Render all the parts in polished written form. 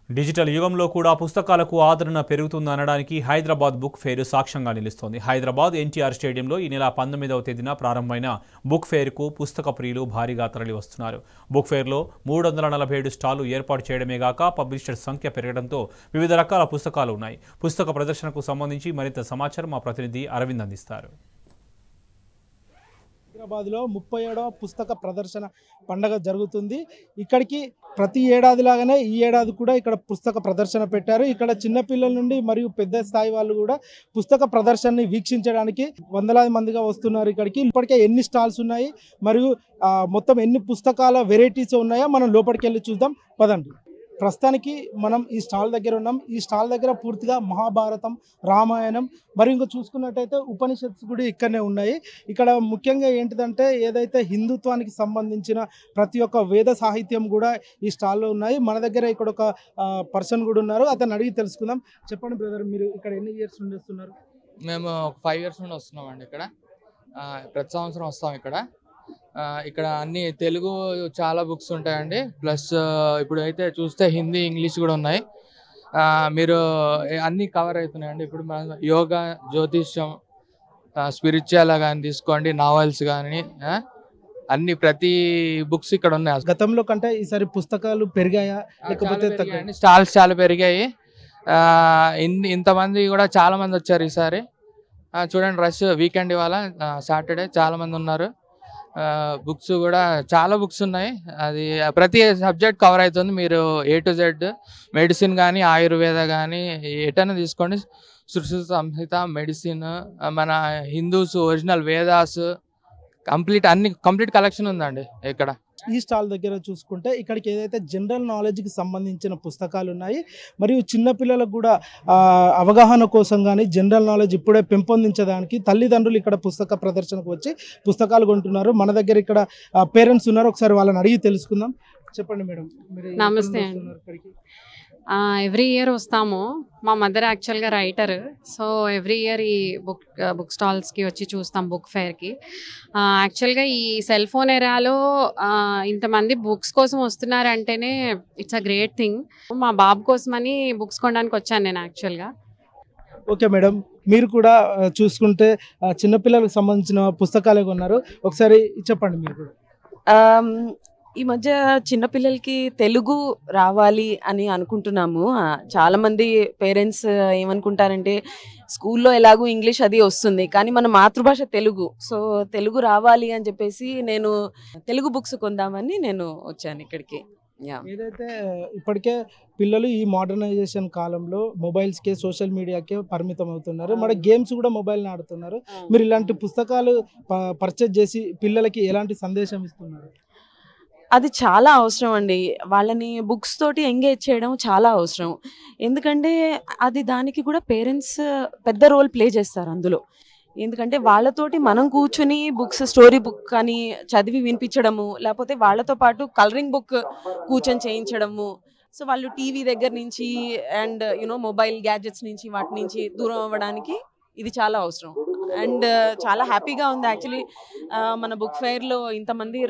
Digital యుగంలో కూడా పుస్తకాలకు ఆదరణ పెరుగుతుందనడానికి హైదరాబాద్ బుక్ ఫెయిర్ సాక్ష్యంగా నిలుస్తోంది. హైదరాబాద్ ఎన్టీఆర్ స్టేడియంలో ఈ నెల 19వ తేదీన ప్రారంభమైన బుక్ ఫెయిర్కు పుస్తక ప్రియులు భారీగా తరలి వస్తున్నారు. బుక్ ఫెయిర్లో 347 స్టాళ్లు ఏర్పాటు చేయడమే గాక పబ్లిషర్స్ సంఖ్య పెరగడంతో వివిధ రకాల పుస్తకాలు ఉన్నాయి. పుస్తక ప్రదర్శనకు సంబంధించి మరింత సమాచారం మా ప్రతినిధి అరవింద్ అందిస్తారు. హైదరాబాద్లో 37వ పుస్తక ప్రదర్శన పండుగ జరుగుతుంది. ఇక్కడికి ప్రతి ఏడాది లాగానే ఈ ఏడాది కూడా ఇక్కడ పుస్తక ప్రదర్శన పెట్టారు. ఇక్కడ చిన్నపిల్లల నుండి మరియు పెద్ద స్థాయి వాళ్ళు కూడా పుస్తక ప్రదర్శనని వీక్షించడానికి వందలాది మందిగా వస్తున్నారు. ఇక్కడికి ఇప్పటికే ఎన్ని స్టాల్స్ ఉన్నాయి మరియు మొత్తం ఎన్ని పుస్తకాల వెరైటీస్ ఉన్నాయో మనం లోపలికి వెళ్ళి చూద్దాం పదండి. ప్రస్తుతానికి మనం ఈ స్టాల్ దగ్గర ఉన్నాం. ఈ స్టాల్ దగ్గర పూర్తిగా మహాభారతం, రామాయణం మరి ఇంకా చూసుకున్నట్టయితే ఉపనిషత్స్ కూడా ఇక్కడనే ఉన్నాయి. ఇక్కడ ముఖ్యంగా ఏంటిదంటే ఏదైతే హిందుత్వానికి సంబంధించిన ప్రతి ఒక్క వేద సాహిత్యం కూడా ఈ స్టాల్లో ఉన్నాయి. మన దగ్గర ఇక్కడ ఒక పర్సన్ కూడా ఉన్నారు, అతను అడిగి తెలుసుకుందాం. చెప్పండి బ్రదర్, మీరు ఇక్కడ ఎన్ని ఇయర్స్ నుండి వస్తున్నారు? మేము 5 years నుండి వస్తున్నామండి. ఇక్కడ ప్రతి సంవత్సరం వస్తాం. ఇక్కడ అన్ని తెలుగు చాలా బుక్స్ ఉంటాయండి. ప్లస్ ఇప్పుడు అయితే చూస్తే హిందీ, ఇంగ్లీష్ కూడా ఉన్నాయి. మీరు అన్నీ కవర్ అవుతున్నాయండి. ఇప్పుడు మనం యోగా, జ్యోతిష్యం, స్పిరిచువల్ కానీ తీసుకోండి, నావెల్స్ కానీ అన్ని ప్రతి బుక్స్ ఇక్కడ ఉన్నాయి. గతంలో కంటే ఈసారి పుస్తకాలు పెరిగాయా లేకపోతే తగ్గాయి? స్టాల్స్ చాలా పెరిగాయి. ఇంతమంది కూడా చాలా మంది వచ్చారు ఈసారి. చూడండి, రష్ వీకెండ్ ఇవాళ సాటర్డే చాలా మంది ఉన్నారు. బుక్స్ కూడా చాలా బుక్స్ ఉన్నాయి. అది ప్రతి సబ్జెక్ట్ కవర్ అవుతుంది. మీరు A to Z మెడిసిన్ కానీ, ఆయుర్వేద కానీ ఎటైనా తీసుకోండి. సృష్టి సంహిత, మెడిసిన్, మన Hindus original Vedas complete collection ఉందండి ఇక్కడ. ఈ స్టాల్ దగ్గర చూసుకుంటే ఇక్కడికి ఏదైతే జనరల్ నాలెడ్జ్కి సంబంధించిన పుస్తకాలు ఉన్నాయి మరియు చిన్నపిల్లలకు కూడా అవగాహన కోసం కానీ జనరల్ నాలెడ్జ్ ఇప్పుడే పెంపొందించడానికి తల్లిదండ్రులు ఇక్కడ పుస్తక ప్రదర్శనకు వచ్చి పుస్తకాలు కొంటున్నారు. మన దగ్గర ఇక్కడ పేరెంట్స్ ఉన్నారు, ఒకసారి వాళ్ళని అడిగి తెలుసుకుందాం. చెప్పండి మేడం, నమస్తే అండి. ఎవ్రీ ఇయర్ వస్తాము. మా మదర్ యాక్చువల్గా రైటర్, సో ఎవ్రీ ఇయర్ ఈ బుక్ స్టాల్స్కి వచ్చి చూస్తాం, బుక్ ఫెయిర్కి. యాక్చువల్గా ఈ సెల్ ఫోన్ ఎరాలో ఇంతమంది బుక్స్ కోసం వస్తున్నారంటేనే ఇట్స్ అ గ్రేట్ థింగ్. మా బాబు కోసమని బుక్స్ కొనడానికి వచ్చాను నేను యాక్చువల్గా. ఓకే మేడం, మీరు కూడా చూసుకుంటే చిన్నపిల్లలకు సంబంధించిన పుస్తకాలే కొన్నారు, ఒకసారి చెప్పండి మీరు కూడా. ఈ మధ్య చిన్నపిల్లలకి తెలుగు రావాలి అని అనుకుంటున్నాము. చాలామంది పేరెంట్స్ ఏమనుకుంటారంటే స్కూల్లో ఎలాగూ ఇంగ్లీష్ అది వస్తుంది, కానీ మన మాతృభాష తెలుగు, సో తెలుగు రావాలి అని చెప్పేసి నేను తెలుగు బుక్స్ కొందామని నేను వచ్చాను ఇక్కడికి. ఏదైతే ఇప్పటికే పిల్లలు ఈ మోడర్నైజేషన్ కాలంలో మొబైల్స్కే, సోషల్ మీడియాకే పరిమితం అవుతున్నారు. మన గేమ్స్ కూడా మొబైల్ని ఆడుతున్నారు. మీరు ఇలాంటి పుస్తకాలు పర్చేజ్ చేసి పిల్లలకి ఎలాంటి సందేశం ఇస్తున్నారు? అది చాలా అవసరం అండి. వాళ్ళని బుక్స్ తోటి ఎంగేజ్ చేయడం చాలా అవసరం. ఎందుకంటే అది దానికి కూడా పేరెంట్స్ పెద్ద రోల్ ప్లే చేస్తారు అందులో. ఎందుకంటే వాళ్ళతోటి మనం కూర్చుని బుక్స్, స్టోరీ బుక్ కానీ చదివి వినిపించడము, లేకపోతే వాళ్ళతో పాటు కలరింగ్ బుక్ కూర్చొని చేయించడము. సో వాళ్ళు టీవీ దగ్గర నుంచి అండ్ మొబైల్ గ్యాడ్జెట్స్ నుంచి వాటి నుంచి దూరం అవ్వడానికి ఇది చాలా అవసరం. అండ్ చాలా హ్యాపీగా ఉంది యాక్చువల్లీ. మన బుక్ ఫెయిర్లో ఇంతమంది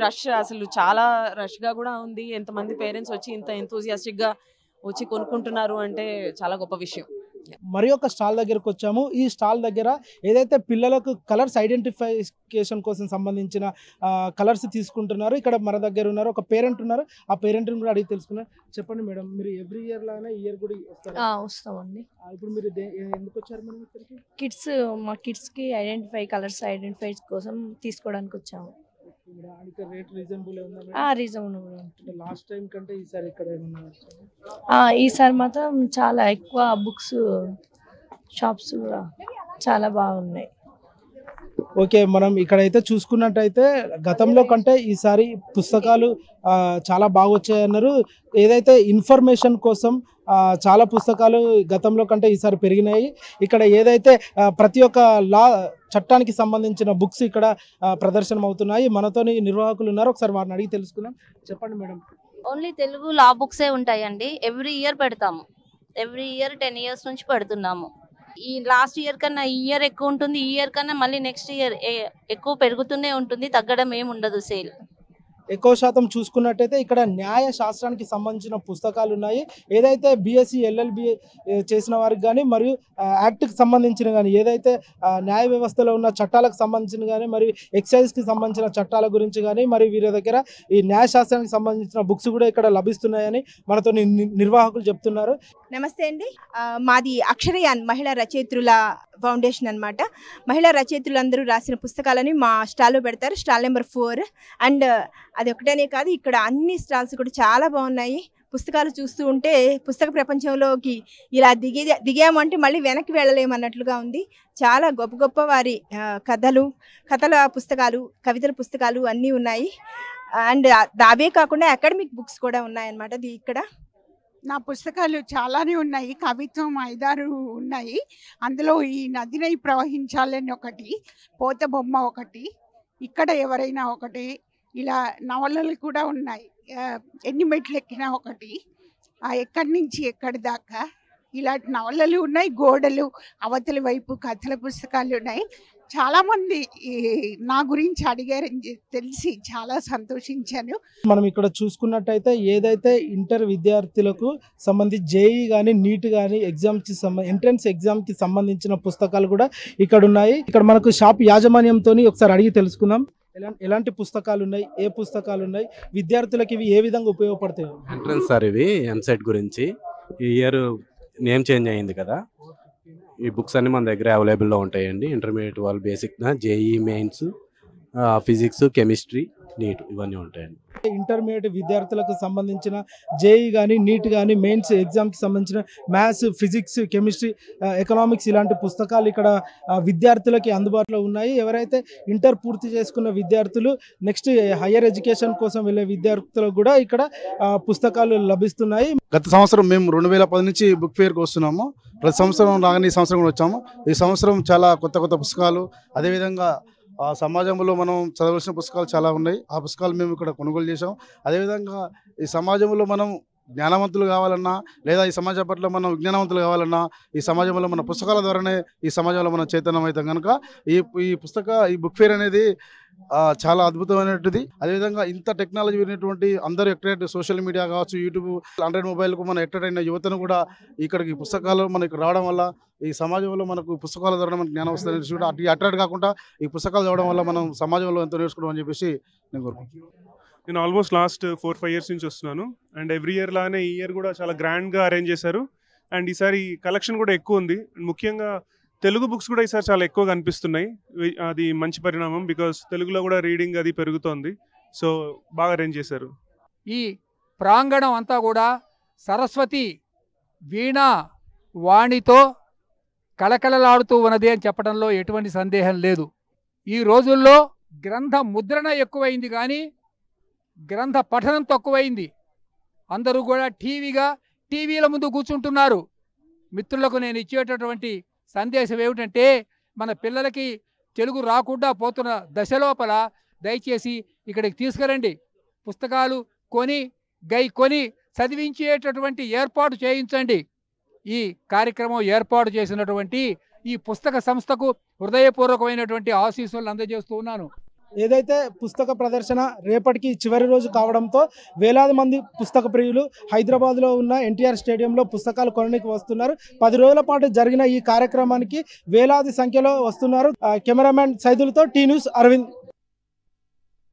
అసలు చాలా రష్గా కూడా ఉంది. ఎంతమంది పేరెంట్స్ వచ్చి ఇంత ఎంతూజియాస్టిక్గా వచ్చి కొనుక్కుంటున్నారు అంటే చాలా గొప్ప విషయం. మరి ఒక స్టాల్ దగ్గరకు వచ్చాము. ఈ స్టాల్ దగ్గర ఏదైతే పిల్లలకు కలర్స్ ఐడెంటిఫికేషన్ కోసం సంబంధించిన కలర్స్ తీసుకుంటున్నారు. ఇక్కడ మన దగ్గర ఉన్నారు, ఒక పేరెంట్ ఉన్నారు, ఆ పేరెంట్ని కూడా అడిగి తెలుసుకున్నారు. చెప్పండి మేడం, మీరు ఎవ్రీ ఇయర్ లాగానే ఇయర్ కూడా వస్తామండి. ఇప్పుడు మీరు ఎందుకు వచ్చారు మేడం ఇక్కడికి? మా కిడ్స్కి కలర్స్ ఐడెంటిఫై కోసం తీసుకోవడానికి వచ్చాము. రేట్ రీజనబుల్ రీజనబుల్ ఉంటుంది. లాస్ట్ టైం కంటే ఈసారి ఇక్కడ ఏమన్నా? ఈసారి మాత్రం చాలా ఎక్కువ బుక్స్ షాప్స్ కూడా చాలా బాగున్నాయి. ఓకే, మనం ఇక్కడైతే చూసుకున్నట్టయితే గతంలో కంటే ఈసారి పుస్తకాలు చాలా బాగా వచ్చాయన్నారు. ఏదైతే ఇన్ఫర్మేషన్ కోసం చాలా పుస్తకాలు గతంలో కంటే ఈసారి పెరిగినాయి. ఇక్కడ ఏదైతే ప్రతి ఒక్క చట్టానికి సంబంధించిన బుక్స్ ఇక్కడ ప్రదర్శనం అవుతున్నాయి. మనతోని నిర్వాహకులు ఉన్నారు, ఒకసారి వారిని అడిగి తెలుసుకుందాం. చెప్పండి మేడం. ఓన్లీ తెలుగు లా బుక్సే ఉంటాయండి. ఎవ్రీ ఇయర్ పెడతాము. ఎవ్రీ ఇయర్ 10 years నుంచి పెడుతున్నాము. ఈ లాస్ట్ ఇయర్ కన్నా ఈ ఇయర్ ఎక్కువ ఉంటుంది, ఈ ఇయర్ కన్నా మళ్ళీ నెక్స్ట్ ఇయర్ ఎక్కువ పెరుగుతూనే ఉంటుంది, తగ్గడం ఏమి ఉండదు సేల్. ఎక్కువ శాతం చూసుకున్నట్టయితే ఇక్కడ న్యాయ శాస్త్రానికి సంబంధించిన పుస్తకాలు ఉన్నాయి. ఏదైతే బీఎస్సీ ఎల్ఎల్బి చేసిన వారికి కానీ మరియు యాక్ట్కి సంబంధించిన కానీ ఏదైతే న్యాయ వ్యవస్థలో ఉన్న చట్టాలకు సంబంధించిన కానీ మరియు ఎక్సైజ్కి సంబంధించిన చట్టాల గురించి కానీ మరియు వీరి దగ్గర ఈ న్యాయ శాస్త్రానికి సంబంధించిన బుక్స్ కూడా ఇక్కడ లభిస్తున్నాయని మనతో నిర్వాహకులు చెప్తున్నారు. నమస్తే అండి. మాది అక్షరయాన్ మహిళా రచయిత్రుల ఫౌండేషన్ అన్నమాట. మహిళా రచయిత్రులందరూ రాసిన పుస్తకాలని మా స్టాల్లో పెడతారు. Stall number 4. అండ్ అది ఒకటేనే కాదు, ఇక్కడ అన్ని స్టాల్స్ కూడా చాలా బాగున్నాయి. పుస్తకాలు చూస్తూ ఉంటే పుస్తక ప్రపంచంలోకి ఇలా దిగామంటే మళ్ళీ వెనక్కి వెళ్ళలేమన్నట్లుగా ఉంది. చాలా గొప్ప గొప్ప వారి కథల పుస్తకాలు, కవితల పుస్తకాలు అన్నీ ఉన్నాయి. అండ్ అవే కాకుండా అకాడమిక్ బుక్స్ కూడా ఉన్నాయన్నమాట ఇక్కడ. నా పుస్తకాలు చాలానే ఉన్నాయి. కవిత్వం 5-6 ఉన్నాయి. అందులో ఈ నదినై ప్రవహించాలని ఒకటి, పోత బొమ్మ ఒకటి, ఇక్కడ ఎవరైనా ఒకటి, ఇలా నవలలు కూడా ఉన్నాయి. ఎన్ని మెట్లు ఎక్కినా ఒకటి, ఎక్కడి నుంచి ఎక్కడి దాకా ఇలాంటి నవలలు ఉన్నాయి. గోడలు అవతలి వైపు కథల పుస్తకాలు ఉన్నాయి. చాలామంది నా గురించి అడిగారని తెలిసి చాలా సంతోషించాను. మనం ఇక్కడ చూసుకున్నట్టయితే ఏదైతే ఇంటర్ విద్యార్థులకు సంబంధించి జేఈ కానీ నీట్ కానీ ఎంట్రన్స్ ఎగ్జామ్కి సంబంధించిన పుస్తకాలు కూడా ఇక్కడ ఉన్నాయి. ఇక్కడ మనకు షాప్ యాజమాన్యంతో ఒకసారి అడిగి తెలుసుకుందాం. ఎలాంటి పుస్తకాలు ఉన్నాయి, ఏ పుస్తకాలు ఉన్నాయి, విద్యార్థులకు ఇవి ఏ విధంగా ఉపయోగపడతాయి? ఎంట్రన్స్ సార్, ఇవి ఎంసెట్ గురించి. ఈ ఇయర్ నేమ్ చేంజ్ అయ్యింది కదా, ఈ బుక్స్ అన్ని మన దగ్గర అవైలబుల్లో ఉంటాయండి. ఇంటర్మీడియట్ వాళ్ళు basic JEE mains, physics, chemistry, NEET ఇవన్నీ ఉంటాయండి. ఇంటర్మీడియట్ విద్యార్థులకు సంబంధించిన జేఈ కానీ నీట్ కానీ మెయిన్స్ ఎగ్జామ్కి సంబంధించిన మ్యాథ్స్, ఫిజిక్స్, కెమిస్ట్రీ, ఎకనామిక్స్ ఇలాంటి పుస్తకాలు ఇక్కడ విద్యార్థులకి అందుబాటులో ఉన్నాయి. ఎవరైతే ఇంటర్ పూర్తి చేసుకున్న విద్యార్థులు నెక్స్ట్ హయ్యర్ ఎడ్యుకేషన్ కోసం వెళ్ళే విద్యార్థులకు కూడా ఇక్కడ పుస్తకాలు లభిస్తున్నాయి. గత సంవత్సరం మేము 2010 నుంచి బుక్ ఫేర్కి వస్తున్నాము. ప్రతి సంవత్సరం రాగానే ఈ సంవత్సరం కూడా వచ్చాము. ఈ సంవత్సరం చాలా కొత్త కొత్త పుస్తకాలు, అదేవిధంగా సమాజంలో మనం చదవాల్సిన పుస్తకాలు చాలా ఉన్నాయి. ఆ పుస్తకాలు మేము ఇక్కడ కొనుగోలు చేసాం. అదేవిధంగా ఈ సమాజంలో మనం జ్ఞానవంతులు కావాలన్నా, లేదా ఈ సమాజం పట్ల మనం విజ్ఞానవంతులు కావాలన్నా, ఈ సమాజంలో మన పుస్తకాల ద్వారానే ఈ సమాజంలో మనం చైతన్యం అవుతాం. కనుక ఈ బుక్ ఫేర్ అనేది చాలా అద్భుతమైనటువంటిది. అదేవిధంగా ఇంత టెక్నాలజీ ఉన్నటువంటి అందరూ ఎక్టరేట్, సోషల్ మీడియా కావచ్చు, యూట్యూబ్, ఆండ్రాయిడ్ మొబైల్కు మనం ఎక్టరేట్ అయిన యువతను కూడా ఇక్కడికి పుస్తకాలు మనకి రావడం వల్ల ఈ సమాజంలో మనకు పుస్తకాల ద్వారా మనకు జ్ఞానం వస్తుంది కూడా అట్రాక్ట్ కాకుండా ఈ పుస్తకాలు చదవడం వల్ల మనం సమాజంలో ఎంతో నేర్చుకోవడం అని చెప్పేసి నేను కోరుకుంటున్నాను. నేను ఆల్మోస్ట్ లాస్ట్ 4-5 years నుంచి వస్తున్నాను. అండ్ ఎవ్రీ ఇయర్ లానే ఈ ఇయర్ కూడా చాలా గ్రాండ్గా అరేంజ్ చేశారు. అండ్ ఈసారి కలెక్షన్ కూడా ఎక్కువ ఉంది. ముఖ్యంగా తెలుగు బుక్స్ కూడా ఈసారి చాలా ఎక్కువ కనిపిస్తున్నాయి. అది మంచి పరిణామం, బికాస్ తెలుగులో కూడా రీడింగ్ అది పెరుగుతోంది. సో బాగా అరేంజ్ చేశారు. ఈ ప్రాంగణం అంతా కూడా సరస్వతి వీణ వాణితో కళకళలాడుతూ ఉన్నది అని చెప్పడంలో ఎటువంటి సందేహం లేదు. ఈ రోజుల్లో గ్రంథ ముద్రణ ఎక్కువైంది కానీ గ్రంథ పఠనం తక్కువైంది. అందరూ కూడా టీవీల ముందు కూర్చుంటున్నారు. మిత్రులకు నేను ఇచ్చేటటువంటి సందేశం ఏమిటంటే, మన పిల్లలకి తెలుగు రాకుండా పోతున్న దశలోపల దయచేసి ఇక్కడికి తీసుకురండి. పుస్తకాలు కొని చదివించేటటువంటి ఏర్పాటు చేయించండి. ఈ కార్యక్రమం ఏర్పాటు చేసినటువంటి ఈ పుస్తక సంస్థకు హృదయపూర్వకమైనటువంటి ఆశీస్సులు అందజేస్తూ ఉన్నాను. ఏదైతే పుస్తక ప్రదర్శన రేపటికి చివరి రోజు కావడంతో వేలాది మంది పుస్తక ప్రియులు హైదరాబాద్లో ఉన్న ఎన్టీఆర్ స్టేడియంలో పుస్తకాలు కొనడానికి వస్తున్నారు. 10 రోజుల పాటు జరిగిన ఈ కార్యక్రమానికి వేలాది సంఖ్యలో వస్తున్నారు. కెమెరామెన్ సైదులతో టీ న్యూస్ అరవింద్.